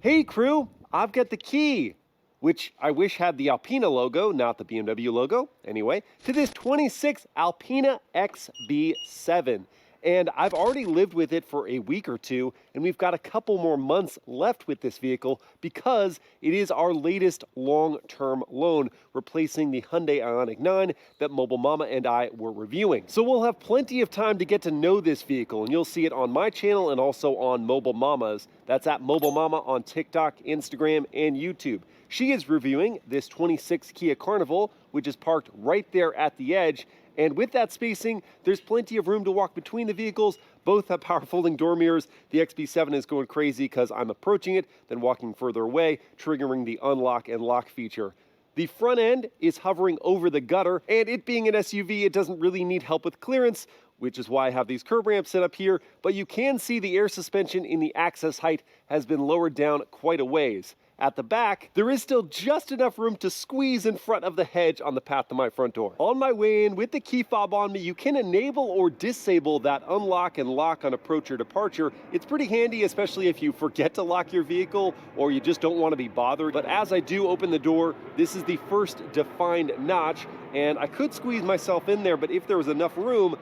Hey crew, I've got the key, which I wish had the Alpina logo, not the BMW logo, anyway, to this 26 Alpina XB7. And I've already lived with it for a week or two, and we've got a couple more months left with this vehicle because it is our latest long-term loan, replacing the Hyundai Ioniq 9 that Mobile Mama and I were reviewing. So we'll have plenty of time to get to know this vehicle, and you'll see it on my channel and also on Mobile Mama's. That's at Mobile Mama on TikTok, Instagram, and YouTube. She is reviewing this 26 Kia Carnival, which is parked right there at the edge. And with that spacing, there's plenty of room to walk between the vehicles. Both have power folding door mirrors. The XB7 is going crazy because I'm approaching it, then walking further away, triggering the unlock and lock feature. The front end is hovering over the gutter, and it being an SUV, it doesn't really need help with clearance, which is why I have these curb ramps set up here, but you can see the air suspension in the access height has been lowered down quite a ways. At the back, there is still just enough room to squeeze in front of the hedge on the path to my front door. On my way in, with the key fob on me, you can enable or disable that unlock and lock on approach or departure. It's pretty handy, especially if you forget to lock your vehicle or you just don't want to be bothered. But as I do open the door, this is the first defined notch, and I could squeeze myself in there, but if there was enough room,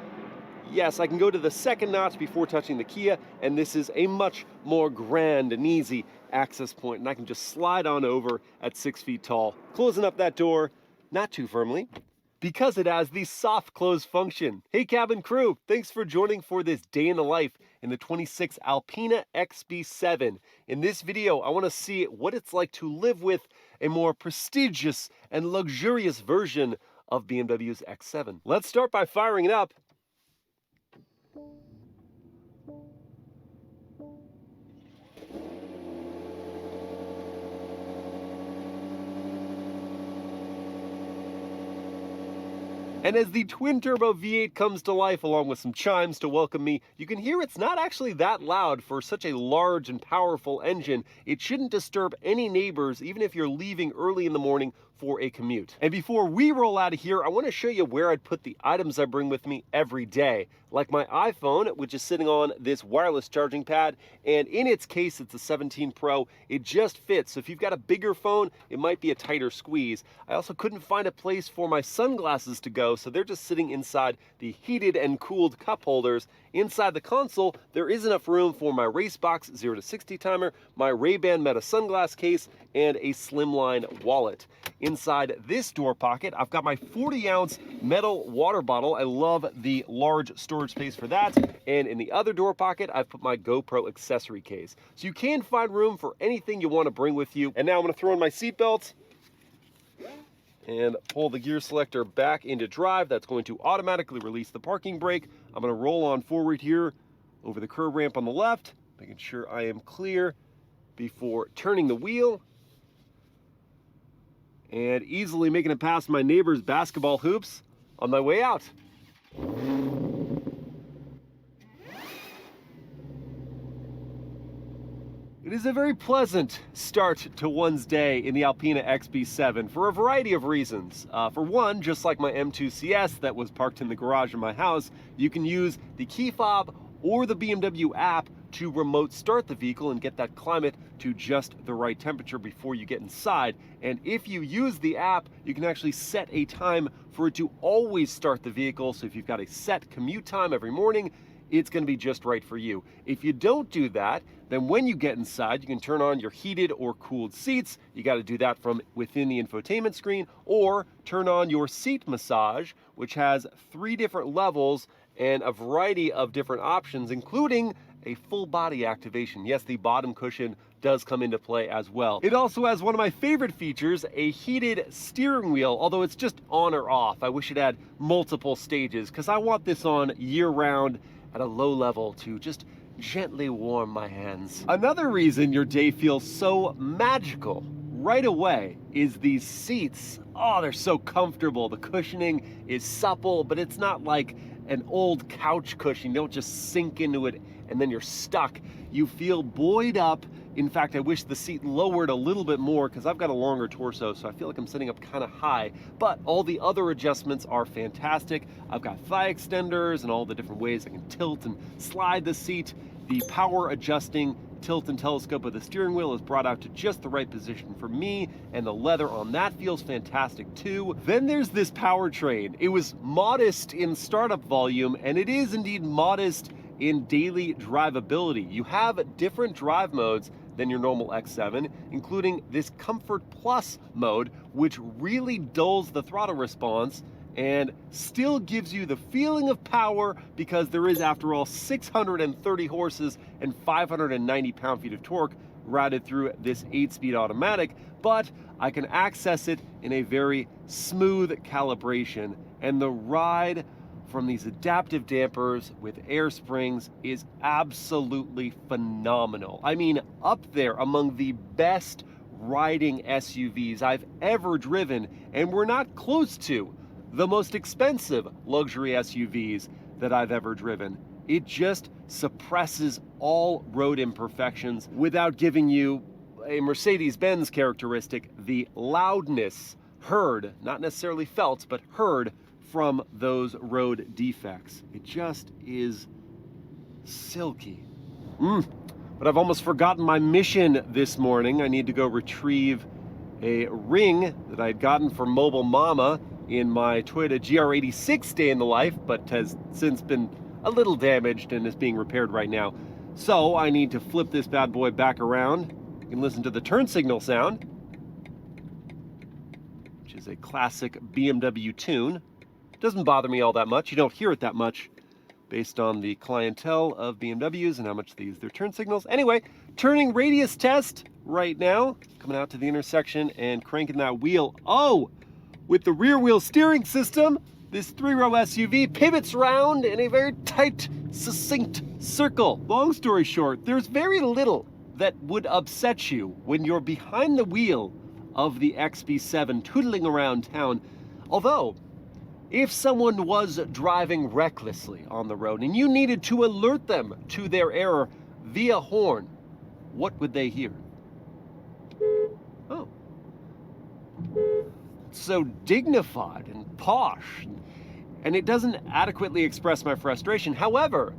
yes, I can go to the second notch before touching the Kia, and this is a much more grand and easy access point, and I can just slide on over at 6 feet tall. Closing up that door, not too firmly, because it has the soft close function. Hey cabin crew, thanks for joining for this day in the life in the 26 Alpina XB7. In this video, I want to see what it's like to live with a more prestigious and luxurious version of BMW's X7. Let's start by firing it up. And as the twin-turbo V8 comes to life along with some chimes to welcome me, you can hear it's not actually that loud for such a large and powerful engine. It shouldn't disturb any neighbors, even if you're leaving early in the morning for a commute. And before we roll out of here, I want to show you where I'd put the items I bring with me every day. Like my iPhone, which is sitting on this wireless charging pad, and in its case, it's a 17 Pro. It just fits, so if you've got a bigger phone, it might be a tighter squeeze. I also couldn't find a place for my sunglasses to go, so they're just sitting inside the heated and cooled cup holders. Inside the console, there is enough room for my Racebox 0 to 60 timer, my Ray-Ban Meta sunglass case, and a slimline wallet. Inside this door pocket, I've got my 40-ounce metal water bottle. I love the large storage space for that. And in the other door pocket, I've put my GoPro accessory case. So you can find room for anything you want to bring with you. And now I'm going to throw in my seatbelt and pull the gear selector back into drive. That's going to automatically release the parking brake. I'm going to roll on forward here over the curb ramp on the left, making sure I am clear before turning the wheel, and easily making it past my neighbor's basketball hoops on my way out. It is a very pleasant start to one's day in the Alpina XB7 for a variety of reasons. For one, just like my M2 CS that was parked in the garage of my house, you can use the key fob or the BMW app to remote start the vehicle and get that climate to just the right temperature before you get inside. And if you use the app, you can actually set a time for it to always start the vehicle. So if you've got a set commute time every morning, it's going to be just right for you. If you don't do that, then when you get inside, you can turn on your heated or cooled seats. You got to do that from within the infotainment screen, or turn on your seat massage, which has 3 different levels and a variety of different options, including a full body activation. Yes, the bottom cushion does come into play as well. It also has one of my favorite features, a heated steering wheel, although it's just on or off. I wish it had multiple stages because I want this on year round at a low level to just gently warm my hands. Another reason your day feels so magical right away is these seats. Oh, they're so comfortable. The cushioning is supple, but it's not like an old couch cushion. You don't just sink into it and then you're stuck. You feel buoyed up. In fact, I wish the seat lowered a little bit more because I've got a longer torso, so I feel like I'm sitting up kind of high. But all the other adjustments are fantastic. I've got thigh extenders and all the different ways I can tilt and slide the seat. The power adjusting tilt and telescope of the steering wheel is brought out to just the right position for me, and the leather on that feels fantastic too. Then there's this powertrain. It was modest in startup volume, and it is indeed modest in daily drivability. You have different drive modes than your normal X7, including this Comfort Plus mode, which really dulls the throttle response and still gives you the feeling of power because there is, after all, 630 horses and 590 pound-feet of torque routed through this 8-speed automatic, but I can access it in a very smooth calibration, and the ride from these adaptive dampers with air springs is absolutely phenomenal. I mean, up there among the best riding SUVs I've ever driven, and we're not close to the most expensive luxury SUVs that I've ever driven. It just suppresses all road imperfections without giving you a Mercedes-Benz characteristic, the loudness heard, not necessarily felt, but heard from those road defects. It just is silky. But I've almost forgotten my mission this morning. I need to go retrieve a ring that I'd gotten for Mobile Mama in my Toyota GR86 day in the life, but has since been a little damaged and is being repaired right now. So I need to flip this bad boy back around. You can listen to the turn signal sound, which is a classic BMW tune. Doesn't bother me all that much. You don't hear it that much based on the clientele of BMWs and how much they use their turn signals. Anyway, turning radius test right now. Coming out to the intersection and cranking that wheel. Oh, with the rear wheel steering system, this 3-row SUV pivots around in a very tight, succinct circle. Long story short, there's very little that would upset you when you're behind the wheel of the XB7 tootling around town. Although, if someone was driving recklessly on the road and you needed to alert them to their error via horn, what would they hear? Oh. So dignified and posh, and it doesn't adequately express my frustration. However,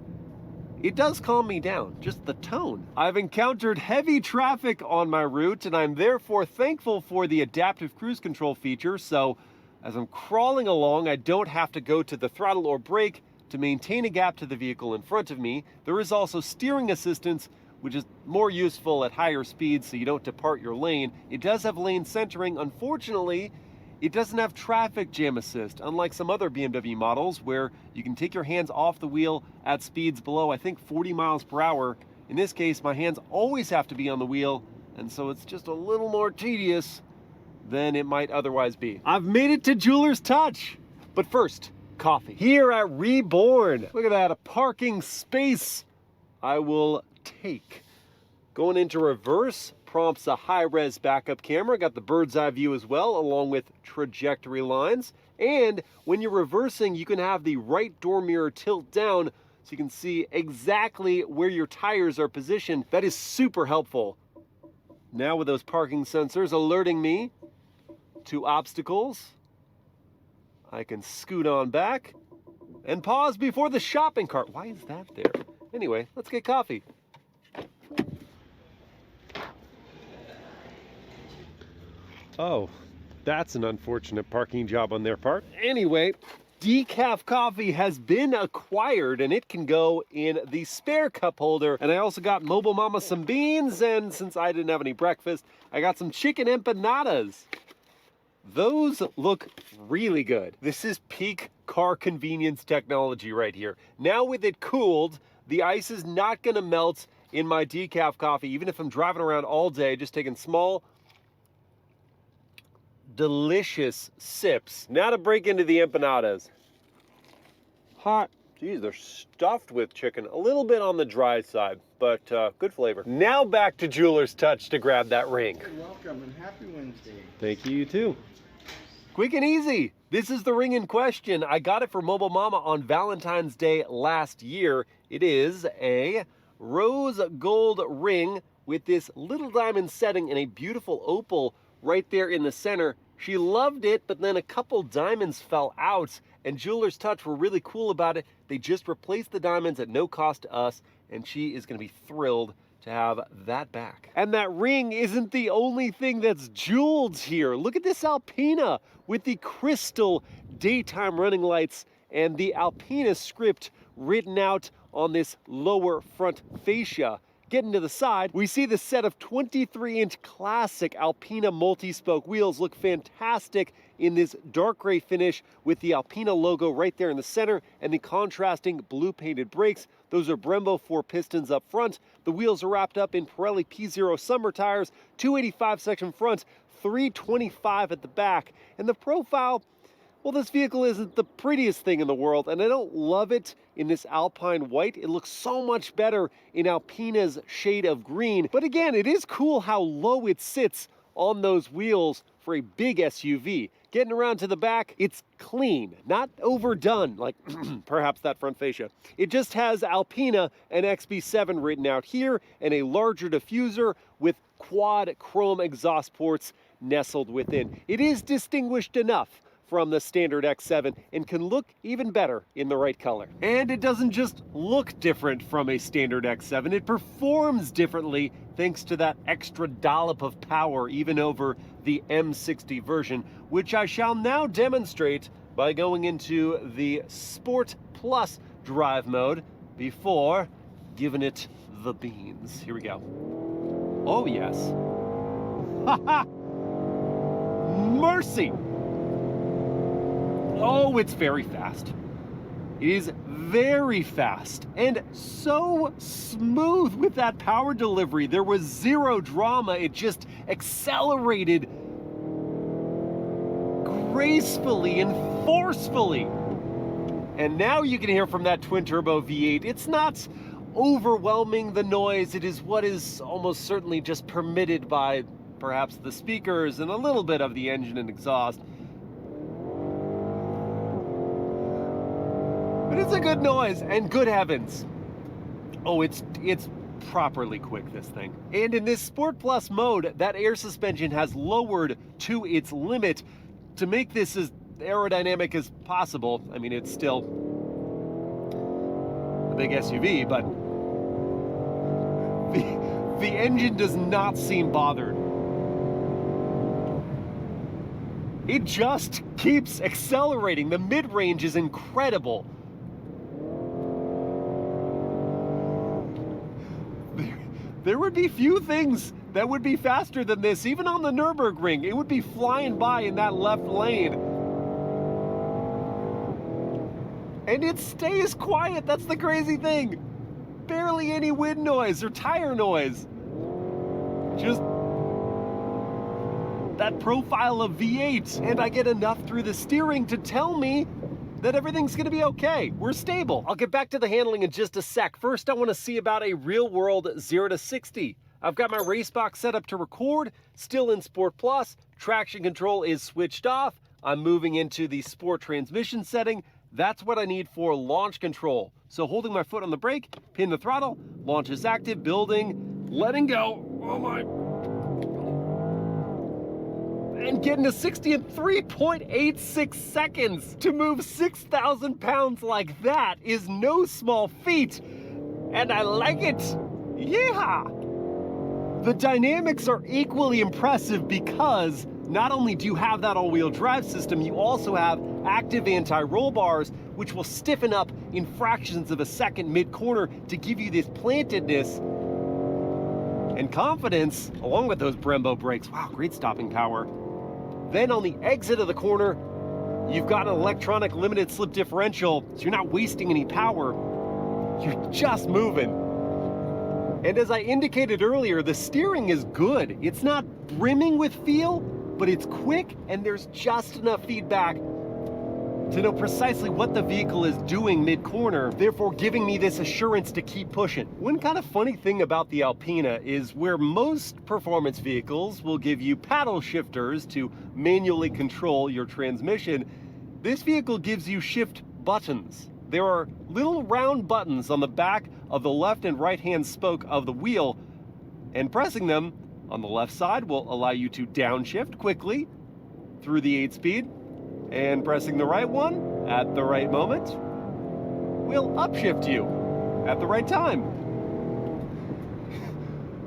it does calm me down, just the tone. I've encountered heavy traffic on my route, and I'm therefore thankful for the adaptive cruise control feature, so as I'm crawling along, I don't have to go to the throttle or brake to maintain a gap to the vehicle in front of me. There is also steering assistance, which is more useful at higher speeds so you don't depart your lane. It does have lane centering. Unfortunately, it doesn't have traffic jam assist, unlike some other BMW models where you can take your hands off the wheel at speeds below, I think, 40 miles per hour. In this case, my hands always have to be on the wheel, and so it's just a little more tedious than it might otherwise be. I've made it to Jeweler's Touch. But first, coffee. Here at Reborn, look at that, a parking space I will take. Going into reverse prompts a high-res backup camera. Got the bird's eye view as well, along with trajectory lines. And when you're reversing, you can have the right door mirror tilt down so you can see exactly where your tires are positioned. That is super helpful. Now with those parking sensors alerting me to obstacles, I can scoot on back and pause before the shopping cart. Why is that there? Anyway, let's get coffee. Oh, that's an unfortunate parking job on their part. Anyway, decaf coffee has been acquired and it can go in the spare cup holder. And I also got Mobile Mama some beans, and since I didn't have any breakfast, I got some chicken empanadas. Those look really good. This is peak car convenience technology right here. Now with it cooled, the ice is not gonna melt in my decaf coffee, even if I'm driving around all day, just taking small, delicious sips. Now to break into the empanadas. Hot. Geez, they're stuffed with chicken. A little bit on the dry side, but good flavor. Now back to Jeweler's Touch to grab that ring. You're welcome, and happy Wednesday. Thank you, you too. Quick and easy. This is the ring in question. I got it for Mobile Mama on Valentine's Day last year. It is a rose gold ring with this little diamond setting and a beautiful opal right there in the center. She loved it, but then a couple diamonds fell out, and Jeweler's Touch were really cool about it. They just replaced the diamonds at no cost to us, and she is going to be thrilled to have that back. And that ring isn't the only thing that's jeweled here. Look at this Alpina with the crystal daytime running lights and the Alpina script written out on this lower front fascia. Getting to the side, we see the set of 23-inch classic Alpina multi-spoke wheels look fantastic in this dark gray finish with the Alpina logo right there in the center and the contrasting blue painted brakes. Those are Brembo 4 pistons up front. The wheels are wrapped up in Pirelli P0 summer tires, 285 section front, 325 at the back. And the profile, well, this vehicle isn't the prettiest thing in the world, and I don't love it in this Alpine white. It looks so much better in Alpina's shade of green. But again, it is cool how low it sits on those wheels for a big SUV. Getting around to the back, it's clean, not overdone like perhaps that front fascia. It just has Alpina and XB7 written out here and a larger diffuser with quad chrome exhaust ports nestled within. It is distinguished enough from the standard X7 and can look even better in the right color. And it doesn't just look different from a standard X7, it performs differently thanks to that extra dollop of power even over the M60 version, which I shall now demonstrate by going into the Sport Plus drive mode before giving it the beans. Here we go. Oh yes. Ha ha! Mercy! Oh, it's very fast. It is very fast and so smooth with that power delivery. There was zero drama. It just accelerated gracefully and forcefully. And now you can hear from that twin-turbo V8. It's not overwhelming the noise. It is what is almost certainly just permitted by perhaps the speakers and a little bit of the engine and exhaust. But it's a good noise, and good heavens. Oh, it's properly quick, this thing. And in this Sport Plus mode, that air suspension has lowered to its limit to make this as aerodynamic as possible. I mean, it's still a big SUV, but the engine does not seem bothered. It just keeps accelerating. The mid-range is incredible. There would be few things that would be faster than this, even on the Nürburgring. It would be flying by in that left lane. And it stays quiet, that's the crazy thing. Barely any wind noise or tire noise. Just that profile of V8. And I get enough through the steering to tell me that everything's gonna be okay. We're stable. I'll get back to the handling in just a sec. First, I wanna see about a real-world 0 to 60. I've got my race box set up to record, still in Sport Plus. Traction control is switched off. I'm moving into the Sport transmission setting. That's what I need for launch control. So holding my foot on the brake, pin the throttle, launch is active, building, letting go. Oh my. And getting to 60 in 3.86 seconds. To move 6,000 pounds like that is no small feat. And I like it. Yeah. The dynamics are equally impressive because not only do you have that all-wheel drive system, you also have active anti-roll bars, which will stiffen up in fractions of a second mid-corner to give you this plantedness and confidence, along with those Brembo brakes. Wow, great stopping power. Then on the exit of the corner, you've got an electronic limited slip differential, so you're not wasting any power. You're just moving. And as I indicated earlier, the steering is good. It's not brimming with feel, but it's quick and there's just enough feedback to know precisely what the vehicle is doing mid-corner, therefore giving me this assurance to keep pushing. One kind of funny thing about the Alpina is where most performance vehicles will give you paddle shifters to manually control your transmission, this vehicle gives you shift buttons. There are little round buttons on the back of the left and right-hand spoke of the wheel, and pressing them on the left side will allow you to downshift quickly through the 8-speed, and pressing the right one at the right moment will upshift you at the right time.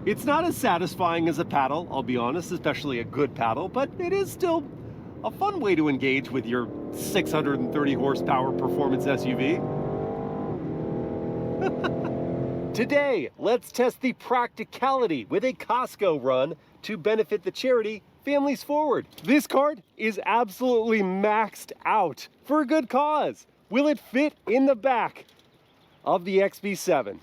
It's not as satisfying as a paddle, I'll be honest, especially a good paddle, but it is still a fun way to engage with your 630 horsepower performance SUV. Today, let's test the practicality with a Costco run to benefit the charity Families Forward. This cart is absolutely maxed out for a good cause. Will it fit in the back of the XB7?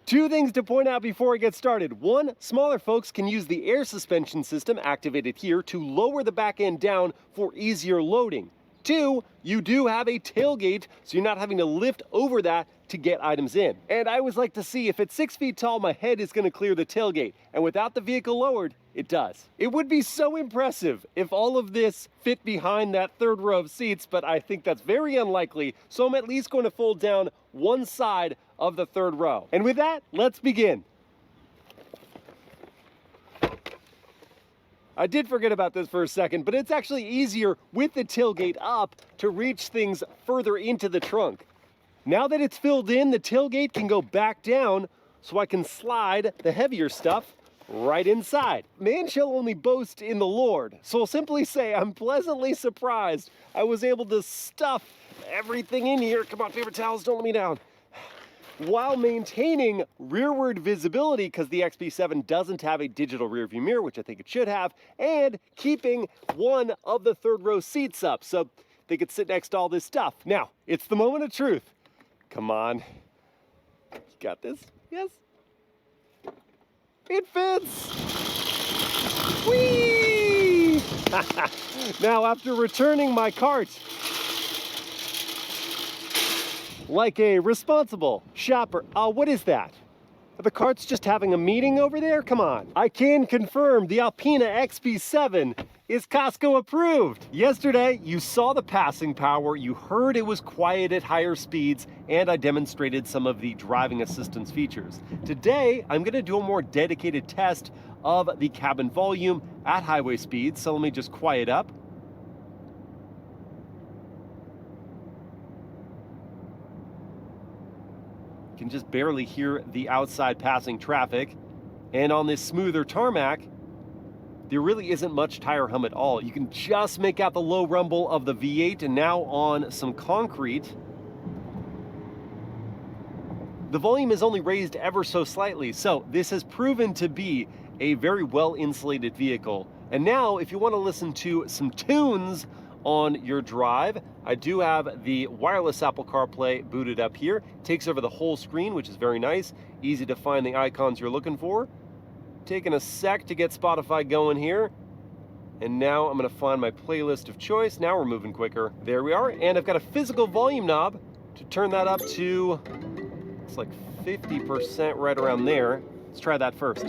Two things to point out before I get started. One, smaller folks can use the air suspension system activated here to lower the back end down for easier loading. Two, you do have a tailgate, so you're not having to lift over that to get items in. And I always like to see if it's 6 feet tall, my head is gonna clear the tailgate. And without the vehicle lowered, it does. It would be so impressive if all of this fit behind that third row of seats, but I think that's very unlikely. So I'm at least going to fold down one side of the third row. And with that, let's begin. I did forget about this for a second, but it's actually easier with the tailgate up to reach things further into the trunk. Now that it's filled in, the tailgate can go back down so I can slide the heavier stuff right inside. Man shall only boast in the Lord, so I'll simply say I'm pleasantly surprised I was able to stuff everything in here. Come on, paper towels, don't let me down. While maintaining rearward visibility, because the XB7 doesn't have a digital rear view mirror, which I think it should have, and keeping one of the third row seats up so they could sit next to all this stuff. Now, it's the moment of truth. Come on. You got this? Yes? It fits! Whee! Now, after returning my cart, like a responsible shopper. What is that? Are the carts just having a meeting over there? Come on. I can confirm the Alpina XB7 is Costco approved. Yesterday, you saw the passing power, you heard it was quiet at higher speeds, and I demonstrated some of the driving assistance features. Today, I'm gonna do a more dedicated test of the cabin volume at highway speeds, so let me just quiet up. Can just barely hear the outside passing traffic. And on this smoother tarmac, there really isn't much tire hum at all. You can just make out the low rumble of the V8, and now on some concrete, the volume is only raised ever so slightly. So this has proven to be a very well insulated vehicle. And now if you want to listen to some tunes on your drive, I do have the wireless Apple CarPlay booted up here. Takes over the whole screen, which is very nice. Easy to find the icons you're looking for. Taking a sec to get Spotify going here. And now I'm gonna find my playlist of choice. Now we're moving quicker. There we are. And I've got a physical volume knob to turn that up to, it's like 50% right around there. Let's try that first.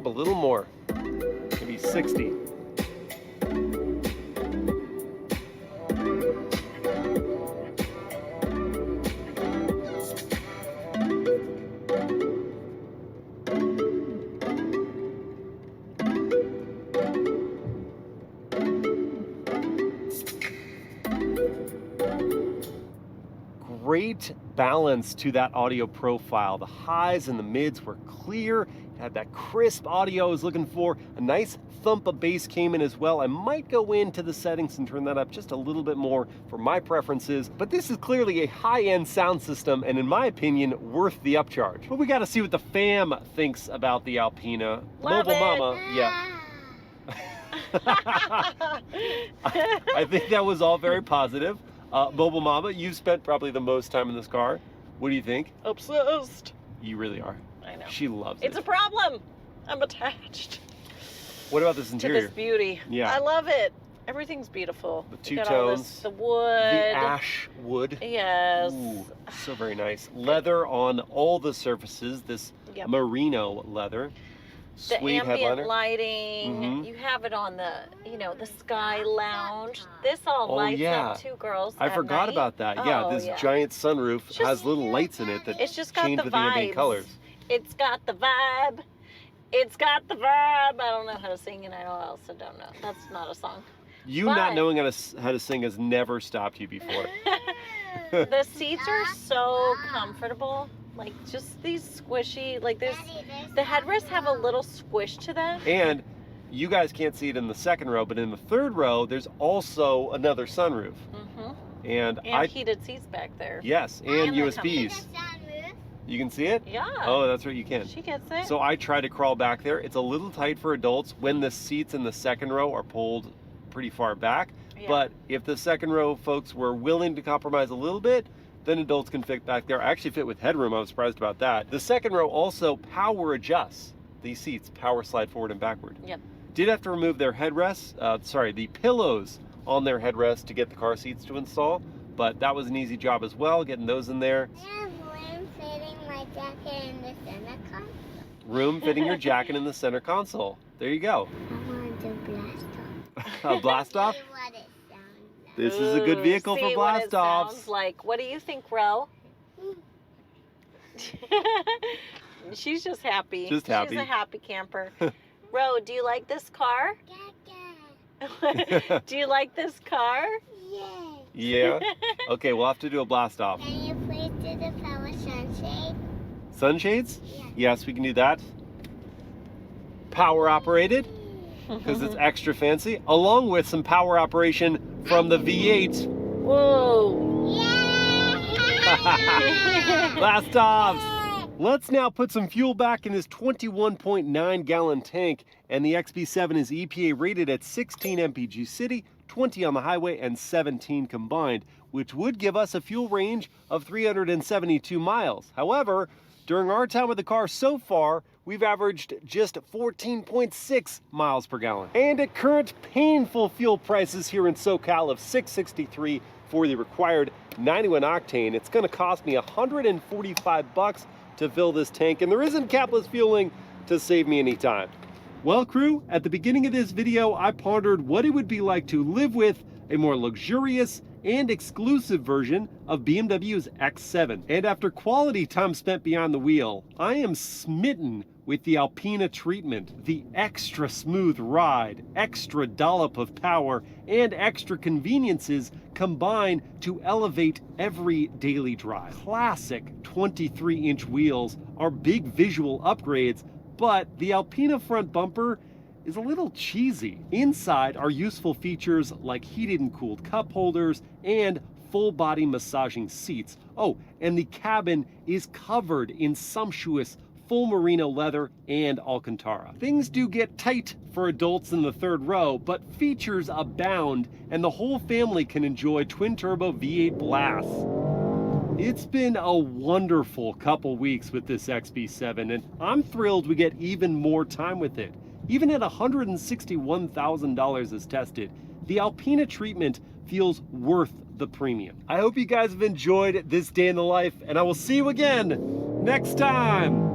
A little more, maybe 60. Great balance to that audio profile. The highs and the mids were clear. Had that crisp audio I was looking for. A nice thump of bass came in as well. I might go into the settings and turn that up just a little bit more for my preferences, but this is clearly a high-end sound system and in my opinion, worth the upcharge. But we gotta see what the fam thinks about the Alpina. Love Mobile it. Mama, yeah. I think that was all very positive. Mobile Mama, you've spent probably the most time in this car. What do you think? Obsessed. You really are. I know. She loves it. It's a problem. I'm attached What about this to interior? this beauty. Yeah. I love it. Everything's beautiful. The You two got all tones. this- the wood. The ash wood. Yes. Ooh, so very nice. Leather on all the surfaces. This Yep. merino leather. The Sweet ambient headliner. lighting. Mhm. You have it on the, the sky lounge. This all Oh, lights yeah. up too, girls. I at forgot night. about that. Yeah, Oh, this yeah. giant sunroof Just- has little lights in it that It's just got change the with the ambient vibes. colors. It's got the vibe. It's got the verb. I don't know how to sing, and I also don't know. That's not a song. You not knowing how to sing has never stopped you before. The seats are so comfortable. Like, just these squishy, like the headrests have a little squish to them. And you guys can't see it in the second row, but in the third row, there's also another sunroof. And heated seats back there. Yes, and USBs. You can see it? Yeah. Oh, that's right, you can. She gets it. So I try to crawl back there. It's a little tight for adults when the seats in the second row are pulled pretty far back. Yeah. But if the second row folks were willing to compromise a little bit, then adults can fit back there. I actually fit with headroom. I was surprised about that. The second row also power adjusts. These seats power slide forward and backward. Yep. Did have to remove their headrests, the pillows on their headrests to get the car seats to install, but that was an easy job as well, getting those in there. Room fitting my jacket in the center console. Room fitting your jacket in the center console. There you go. I want to blast off. A blast off? See what it sounds like. This is a good vehicle for blast offs. Sounds like. What do you think, Ro? She's just happy. Just happy. She's a happy camper. Ro, do you like this car? Gaga. Do you like this car? Yay. Yeah? Okay, we'll have to do a blast off. Can you please do the power sunshade? Sunshades? Yeah. Yes, we can do that. Power operated, because it's extra fancy, along with some power operation from the V8. Whoa. Yeah. Blast offs! Let's now put some fuel back in this 21.9 gallon tank, and the XB7 is EPA rated at 16 mpg city, 20 on the highway, and 17 combined, which would give us a fuel range of 372 miles. However, during our time with the car so far, we've averaged just 14.6 miles per gallon. And at current painful fuel prices here in SoCal of $6.63 for the required 91 octane, it's gonna cost me $145 to fill this tank, and there isn't capless fueling to save me any time. Well, crew, at the beginning of this video, I pondered what it would be like to live with a more luxurious and exclusive version of BMW's X7. And after quality time spent behind the wheel, I am smitten with the Alpina treatment, the extra smooth ride, extra dollop of power, and extra conveniences combine to elevate every daily drive. Classic 23-inch wheels are big visual upgrades, but the Alpina front bumper is a little cheesy. Inside are useful features like heated and cooled cup holders and full body massaging seats. Oh, and the cabin is covered in sumptuous full merino leather and Alcantara. Things do get tight for adults in the third row, but features abound, and the whole family can enjoy twin-turbo V8 blasts. It's been a wonderful couple weeks with this XB7, and I'm thrilled we get even more time with it. Even at $161,000 as tested, the Alpina treatment feels worth the premium. I hope you guys have enjoyed this day in the life, and I will see you again next time.